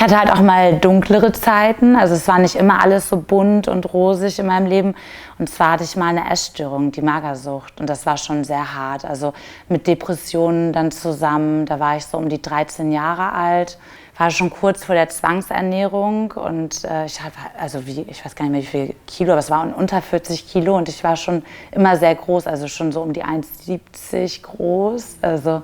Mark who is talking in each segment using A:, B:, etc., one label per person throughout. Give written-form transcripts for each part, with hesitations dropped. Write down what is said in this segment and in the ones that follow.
A: Ich hatte halt auch mal dunklere Zeiten, also es war nicht immer alles so bunt und rosig in meinem Leben. Und zwar hatte ich mal eine Essstörung, die Magersucht, und das war schon sehr hart. Also mit Depressionen dann zusammen, da war ich so um die 13 Jahre alt, war schon kurz vor der Zwangsernährung und ich hatte, also ich weiß gar nicht mehr wie viel Kilo, aber es waren unter 40 Kilo und ich war schon immer sehr groß, also schon so um die 1,70 groß, also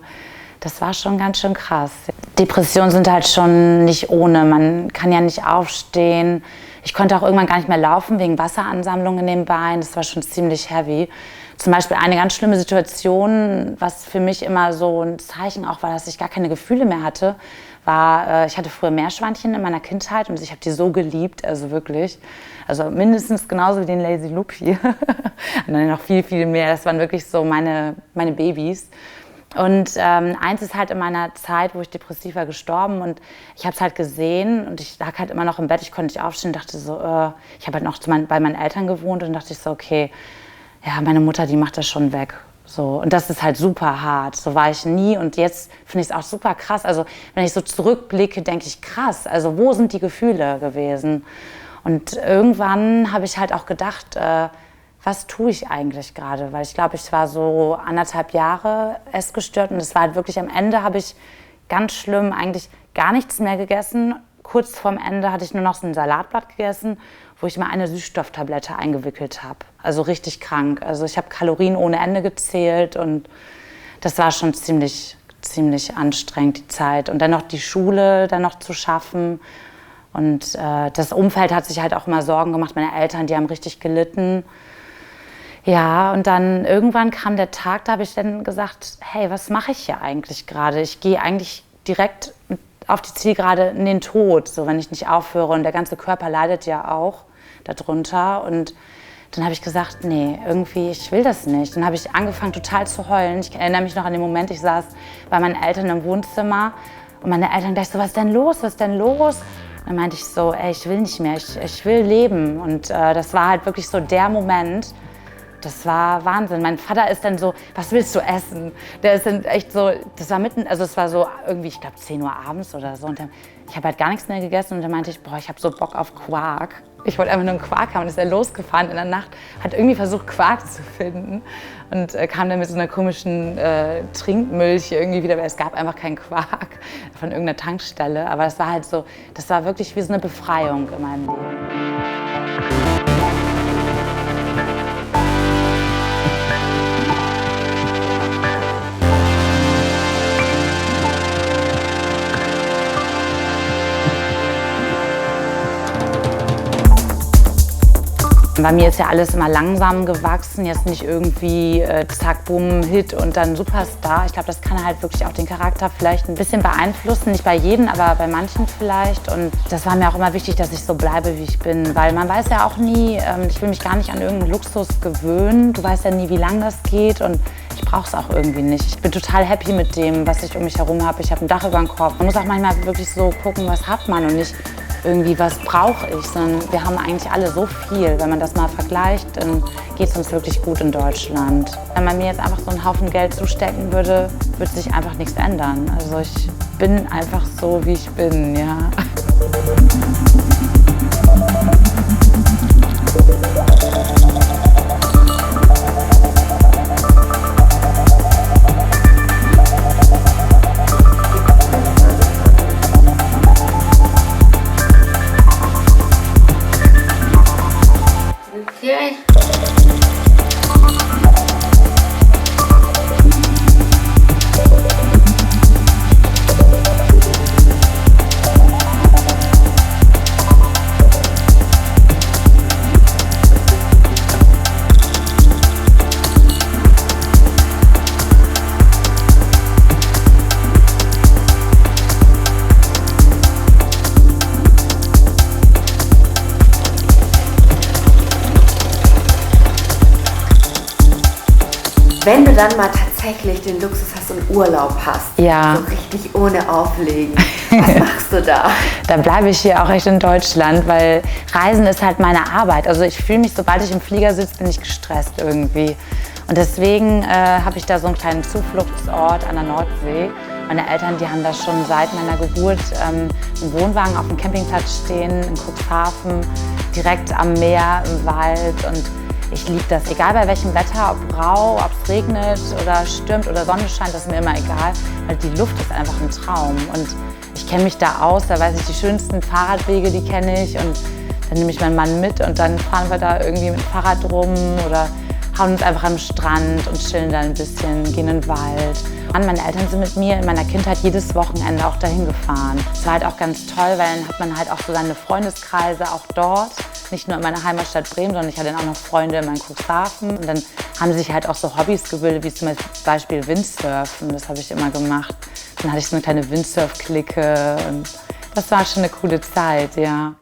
A: das war schon ganz schön krass. Depressionen sind halt schon nicht ohne. Man kann ja nicht aufstehen. Ich konnte auch irgendwann gar nicht mehr laufen wegen Wasseransammlungen in den Beinen. Das war schon ziemlich heavy. Zum Beispiel eine ganz schlimme Situation, was für mich immer so ein Zeichen auch war, dass ich gar keine Gefühle mehr hatte, war, ich hatte früher Meerschweinchen in meiner Kindheit und ich habe die so geliebt, also wirklich. Also mindestens genauso wie den Lazy Lupi. Und dann noch viel, viel mehr. Das waren wirklich so meine Babys. Und eins ist halt in meiner Zeit, wo ich depressiv war, gestorben und ich habe es halt gesehen und ich lag halt immer noch im Bett, ich konnte nicht aufstehen und dachte so, ich habe halt noch bei meinen Eltern gewohnt und dachte ich so, okay, ja, meine Mutter, die macht das schon weg. So, und das ist halt super hart, so war ich nie und jetzt finde ich es auch super krass. Also wenn ich so zurückblicke, denke ich, krass, also wo sind die Gefühle gewesen? Und irgendwann habe ich halt auch gedacht, was tue ich eigentlich gerade? Weil ich glaube, ich war so 1,5 Jahre essgestört und es war halt wirklich am Ende, habe ich ganz schlimm eigentlich gar nichts mehr gegessen. Kurz vorm Ende hatte ich nur noch so ein Salatblatt gegessen, wo ich mal eine Süßstofftablette eingewickelt habe. Also richtig krank. Also ich habe Kalorien ohne Ende gezählt und das war schon ziemlich anstrengend, die Zeit. Und dann noch die Schule dann noch zu schaffen. Und das Umfeld hat sich halt auch immer Sorgen gemacht. Meine Eltern, die haben richtig gelitten. Ja, und dann irgendwann kam der Tag, da habe ich dann gesagt, hey, was mache ich hier eigentlich gerade? Ich gehe eigentlich direkt auf die Zielgerade in den Tod, so wenn ich nicht aufhöre. Und der ganze Körper leidet ja auch darunter. Und dann habe ich gesagt, nee, irgendwie, ich will das nicht. Dann habe ich angefangen, total zu heulen. Ich erinnere mich noch an den Moment, ich saß bei meinen Eltern im Wohnzimmer und meine Eltern gleich so, was ist denn los, was ist denn los? Und dann meinte ich so, ey, ich will nicht mehr, ich will leben. Und das war halt wirklich so der Moment. Das war Wahnsinn. Mein Vater ist dann so, was willst du essen? Der ist dann echt so, das war mitten, also es war so irgendwie, ich glaube 10 Uhr abends oder so. Und dann, ich habe halt gar nichts mehr gegessen und dann meinte ich, boah, ich habe so Bock auf Quark. Ich wollte einfach nur einen Quark haben und ist dann losgefahren in der Nacht, hat irgendwie versucht Quark zu finden und kam dann mit so einer komischen Trinkmilch irgendwie wieder, weil es gab einfach keinen Quark von irgendeiner Tankstelle. Aber es war halt so, das war wirklich wie so eine Befreiung in meinem Leben. Bei mir ist ja alles immer langsam gewachsen, jetzt nicht irgendwie zack, bumm, Hit und dann Superstar. Ich glaube, das kann halt wirklich auch den Charakter vielleicht ein bisschen beeinflussen. Nicht bei jedem, aber bei manchen vielleicht. Und das war mir auch immer wichtig, dass ich so bleibe, wie ich bin. Weil man weiß ja auch nie, ich will mich gar nicht an irgendeinen Luxus gewöhnen. Du weißt ja nie, wie lange das geht und ich brauche es auch irgendwie nicht. Ich bin total happy mit dem, was ich um mich herum habe. Ich habe ein Dach über dem Kopf. Man muss auch manchmal wirklich so gucken, was hat man und nicht irgendwie, was brauche ich, sondern wir haben eigentlich alle so viel. Wenn man das mal vergleicht, dann geht es uns wirklich gut in Deutschland. Wenn man mir jetzt einfach so einen Haufen Geld zustecken würde, würde sich einfach nichts ändern. Also ich bin einfach so, wie ich bin, ja.
B: Okay. Wenn du dann mal tatsächlich den Luxus hast und Urlaub hast,
A: Ja.
B: so richtig ohne Auflegen, was machst du da?
A: Dann bleibe ich hier auch echt in Deutschland, weil Reisen ist halt meine Arbeit. Also ich fühle mich, sobald ich im Flieger sitze, bin ich gestresst irgendwie. Und deswegen habe ich da so einen kleinen Zufluchtsort an der Nordsee. Meine Eltern, die haben da schon seit meiner Geburt einen Wohnwagen auf dem Campingplatz stehen in Cuxhaven, direkt am Meer, im Wald. Und ich liebe das, egal bei welchem Wetter, ob rau, ob es regnet oder stürmt oder Sonne scheint, das ist mir immer egal, weil die Luft ist einfach ein Traum. Und ich kenne mich da aus, da weiß ich die schönsten Fahrradwege, die kenne ich. Und dann nehme ich meinen Mann mit und dann fahren wir da irgendwie mit dem Fahrrad rum oder hauen uns einfach am Strand und chillen da ein bisschen, gehen in den Wald. Meine Eltern sind mit mir in meiner Kindheit jedes Wochenende auch dahin gefahren. Das war halt auch ganz toll, weil dann hat man halt auch so seine Freundeskreise auch dort. Nicht nur in meiner Heimatstadt Bremen, sondern ich hatte dann auch noch Freunde in meinem Cuxhaven. Und dann haben sich halt auch so Hobbys gebildet, wie zum Beispiel Windsurfen. Das habe ich immer gemacht. Dann hatte ich so eine kleine Windsurf-Clique und das war schon eine coole Zeit, ja.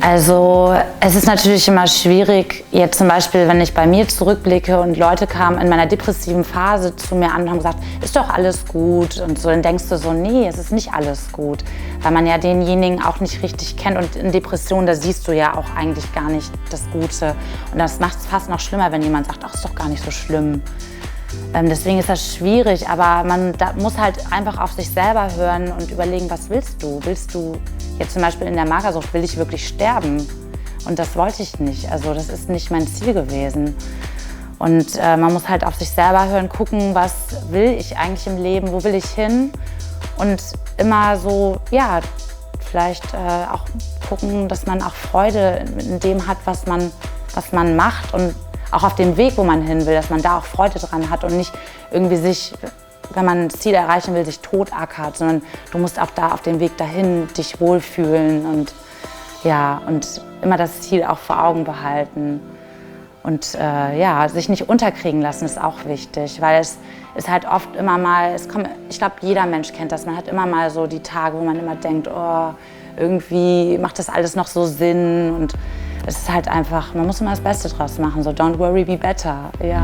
A: Also es ist natürlich immer schwierig, jetzt zum Beispiel, wenn ich bei mir zurückblicke und Leute kamen in meiner depressiven Phase zu mir an und haben gesagt, ist doch alles gut und so, dann denkst du so, nee, es ist nicht alles gut, weil man ja denjenigen auch nicht richtig kennt und in Depressionen, da siehst du ja auch eigentlich gar nicht das Gute und das macht es fast noch schlimmer, wenn jemand sagt, ach, ist doch gar nicht so schlimm. Deswegen ist das schwierig, aber man muss halt einfach auf sich selber hören und überlegen, was willst du? Willst du jetzt zum Beispiel in der Magersucht, will ich wirklich sterben? Und das wollte ich nicht, also das ist nicht mein Ziel gewesen. Und man muss halt auf sich selber hören, gucken, was will ich eigentlich im Leben, wo will ich hin? Und immer so, ja, vielleicht auch gucken, dass man auch Freude in dem hat, was man macht und auch auf dem Weg, wo man hin will, dass man da auch Freude dran hat und nicht irgendwie sich, wenn man ein Ziel erreichen will, sich totackert, sondern du musst auch da auf dem Weg dahin dich wohlfühlen und ja, und immer das Ziel auch vor Augen behalten. Und ja, sich nicht unterkriegen lassen ist auch wichtig, weil es ist halt oft immer mal, ich glaube, jeder Mensch kennt das, man hat immer mal so die Tage, wo man immer denkt, oh, irgendwie macht das alles noch so Sinn und es ist halt einfach, man muss immer das Beste draus machen, so don't worry, be better, ja.